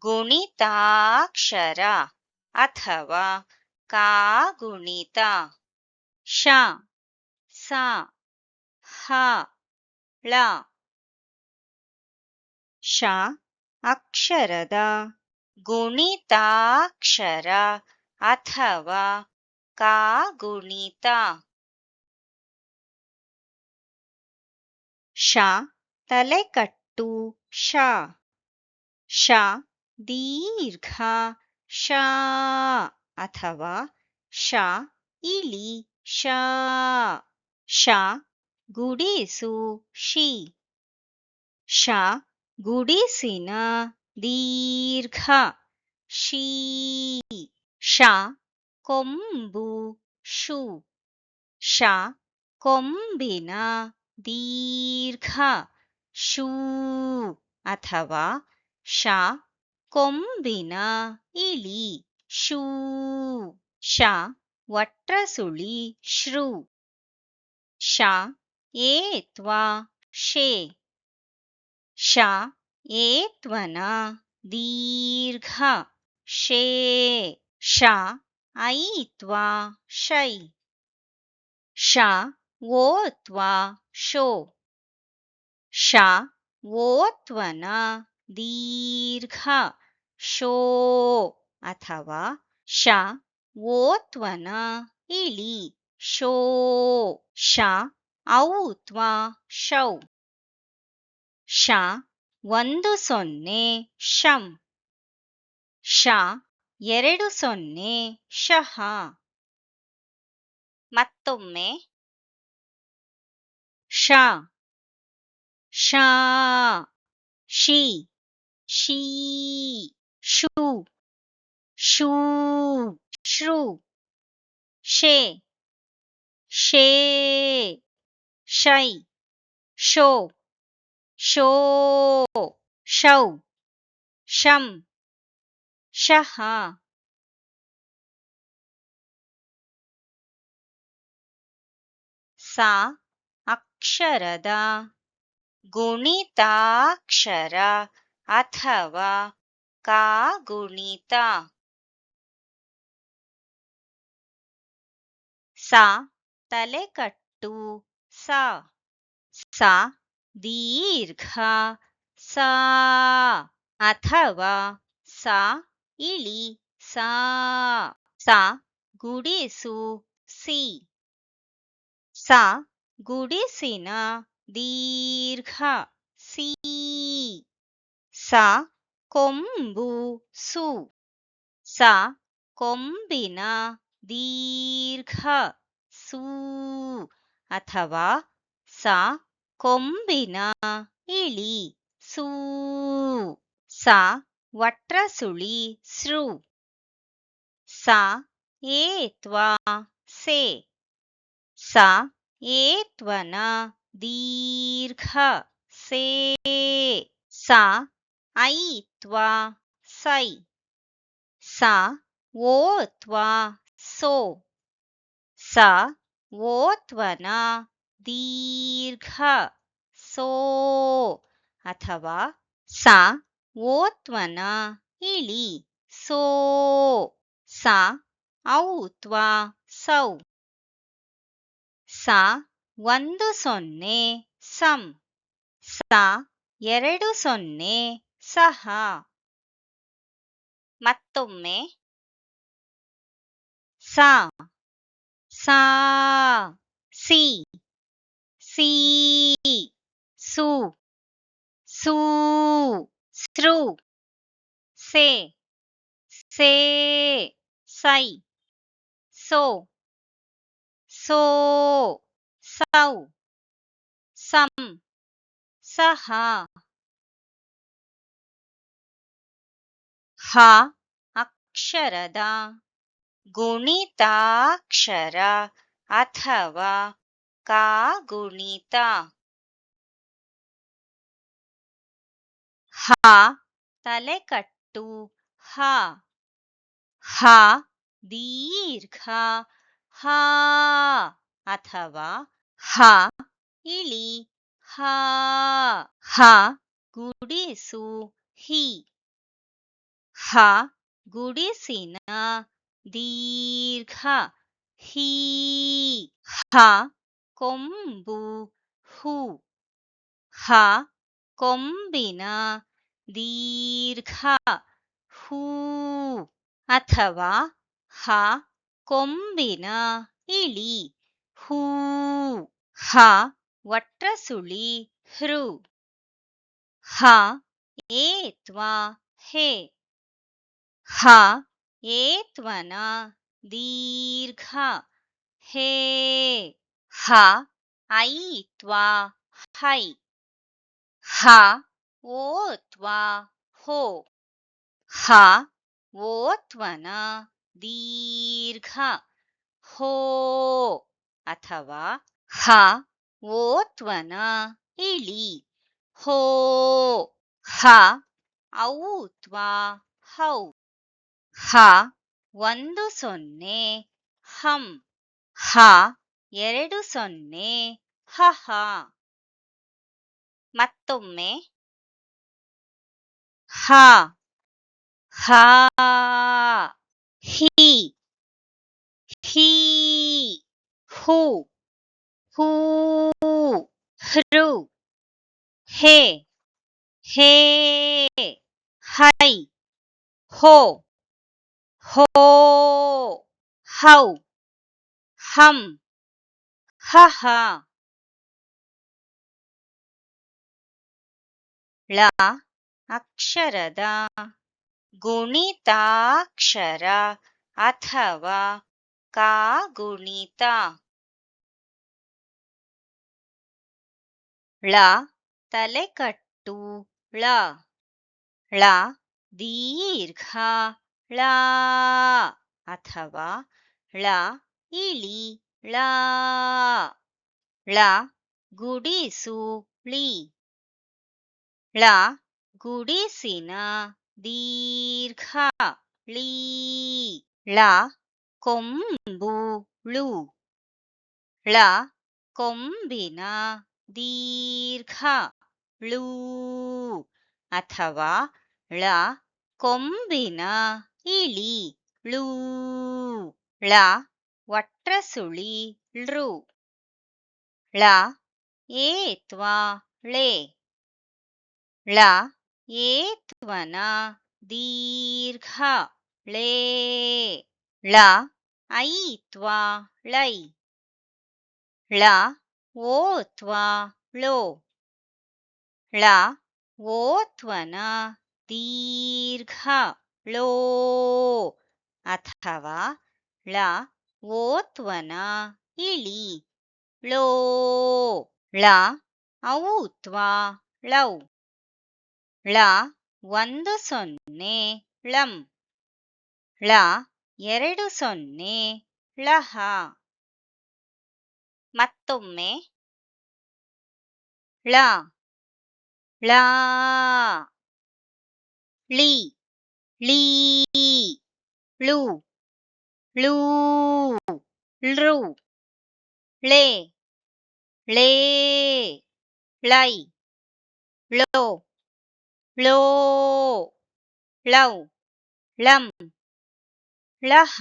ಗುಣಿತಾಕ್ಷರ ಅಥವಾ ಕಾಗುಣಿತ. ಶ ಸ ಹ ಳ. ಶ ಅಕ್ಷರದ ಗುಣಿತಾಕ್ಷರ ಅಥವಾ ಕಾಗುಣಿತ. ಶ ತಲೆಕಟ್ಟು ಶ. ಶ ದೀರ್ಘ ಶ ಅಥವಾ ಶ ಇಲಿ ಶ. ಶ ಗುಡಿಸು ಶಿ. ಶ ಗುಡಿಸಿನ ದೀರ್ಘ ಶೀ. ಶ ಕೊಂಬು ಶು. ಶ ಕೊಂಬಿನ ದೀರ್ಘ ಶೂ ಅಥವಾ ಶ ಕೊಂಬಿನ ಇಲಿ ಶೂ. ಶ ವಟ್ರಸುಳಿ ಶ್ರು. ಶ ಏತ್ವ ಶೇ. ಶ ಏತ್ವನ ದೀರ್ಘ ಶೇ. ಶ ಐತ್ವ ಶೈ. ಶ ಓತ್ವ ಶೋ. ಶ ಓತ್ವನ ದೀರ್ಘ ಶೋ ಅಥವಾ ಶ ಓತ್ವನ ಇಲಿ ಶೋ. ಶ ಔತ್ವ ಶೌ. ಶ ಒಂದು ಸೊನ್ನೆ ಶಂ. ಶ ಎರಡು ಸೊನ್ನೆ ಶಹ. ಮತ್ತೊಮ್ಮೆ ಶ ಶ ಶಿ ಶೀ ಶೂ ಶೂ ಶ್ರು. ಶೇ ಶೇ ಶೈ ಶೋ ಶೋ ಶೌ ಶಂ ಶಹ. ಸ ಅಕ್ಷರದ ಗುಣಿತಾಕ್ಷರ ಅಥವಾ ಕಾಗುಣಿತ. ಸ ತಲೆಕಟ್ಟು ಸ. ಸ ದೀರ್ಘ ಸ ಅಥವಾ ಸ ಇಲಿ ಸ. ಸ ಗುಡಿಸು ಸಿ. ಸ ಗುಡಿಸಿನ ದೀರ್ಘ ಸೀ. ಸ ಕೊಂಬು ಸು. ಸ ಕೊಂಬಿನ ದೀರ್ಘ ಸೂ ಅಥವಾ ಸ ಕೊಂಬಿನ ಇಲಿ ಸೂ. ಸ ವಟ್ರಸುಳಿ ಸೃ. ಸ ಏತ್ವ ಸೇ. ಸ ಏತ್ವನ ದೀರ್ಘ ಸೇ. ಸ ಐತ್ವ ಸೈ. ಸ ಓತ್ವ ಸೋ. ಸ ಓತ್ವನ ದೀರ್ಘ ಸೋ ಅಥವಾ ಸ ಓತ್ವನ ಇಲಿ ಸೋ. ಸ ಔತ್ವ ಸೌ. ಸ ಒಂದು ಸೊನ್ನೆ ಸಂ. ಸ ಎರಡು ಸೊನ್ನೆ ಸಹ. ಮತ್ತೊಮ್ಮೆ ಸ ಸಾ ಸಿ ಸೀ ಸು ಸೂ ಸೃ. ಸೇ ಸೇ ಸೈ ಸೋ ಸೋ ಸೌ ಸಂ ಸಹ. ಹ ಅಕ್ಷರದ ಗುಣಿತಾಕ್ಷರ ಅಥವಾ ಕಾಗುಣಿತ. ಹ ತಲೆಕಟ್ಟು ಹ. ಹ ದೀರ್ಘ ಹ ಅಥವಾ ಹ ಇಲಿ ಹ. ಹ ಗುಡಿಸು ಹಿ. ಹ ಗುಡಿಸಿನ ದೀರ್ಘ ಹೀ ಹ ಕೊಂಬು ಹು ಹ ಕೊಂಬಿನ ದೀರ್ಘ ಹೂ ಅಥವಾ ಹ ಕೊಂಬಿನ ಇಳಿ ಹೂ ಹ ಒಟ್ರಸುಳಿ ಹೃ ಹ ಏತ್ವ ಹೇ ಹ ಏತ್ವನ ದೀರ್ಘ ಹೇ ಹ ಐತ್ವ ಹೈ ಹ ಓತ್ವ ಹೋ ಹ ಓತ್ವನ ದೀರ್ಘ ಹೋ ಅಥವಾ ಹ ಓತ್ವನ ಇಳಿ ಹೋ ಹ ಔತ್ವ ಹೌ ಹ ಒಂದು ಸೊನ್ನೆ ಹಂ ಹ ಎರಡು ಸೊನ್ನೆ ಹಹ ಮತ್ತೊಮ್ಮೆ ಹ ಹಾ ಹಿ ಹೀ ಹೂ ಹೂ ಹೃ ಹೇ ಹೇ ಹೈ ಹೋ ಹೋ ಹೌ ಹಂ ಹಹ ಳ ಅಕ್ಷರದ ಗುಣಿತಾಕ್ಷರ ಅಥವಾ ಕಾಗುಣಿತ ಳ ತಲೆಕಟ್ಟು ಳ ಳ ದೀರ್ಘ ಳ ಅಥವಾ ಳ ಇಳಿ ಳ ಳ ಗುಡಿಸು ಳಿ ಳ ಗುಡಿಸಿನ ದೀರ್ಘ ಳೀ ಳ ಕೊಂಬು ಳು ಳ ಕೊಂಬಿನ ದೀರ್ಘ ಳೂ ಅಥವಾ ಳ ಕೊಂಬಿನ ಇಳಿ ಳೂ ಳ ಒಟ್ರಸುಳಿ ಲೃ ಳ ಏತ್ವ ಳೆ ಳ ಏತ್ವನ ದೀರ್ಘ ಳೇ ಳ ಐತ್ವ ಳೈ ಳ ಓತ್ವ ಳೋ ಳ ಓತ್ವನ ದೀರ್ಘ ಳೋ ಅಥವಾ ಳ ಓತ್ವನ ಇಳಿ ಳೋ ಳ ಔತ್ವ ಳೌ ಳ ಒಂದು ಸೊನ್ನೆ ಳಂ ಳ ಎರಡು ಸೊನ್ನೆ ಳಹ ಮತ್ತೊಮ್ಮೆ ಳ ಳ ಳಿ ಳೀ ಳು ಳೂ ಲೃ ಳೇ ಳೇ ಳೈ ಳೋ ಳೋ ಳೌ ಳಂ ಳಹ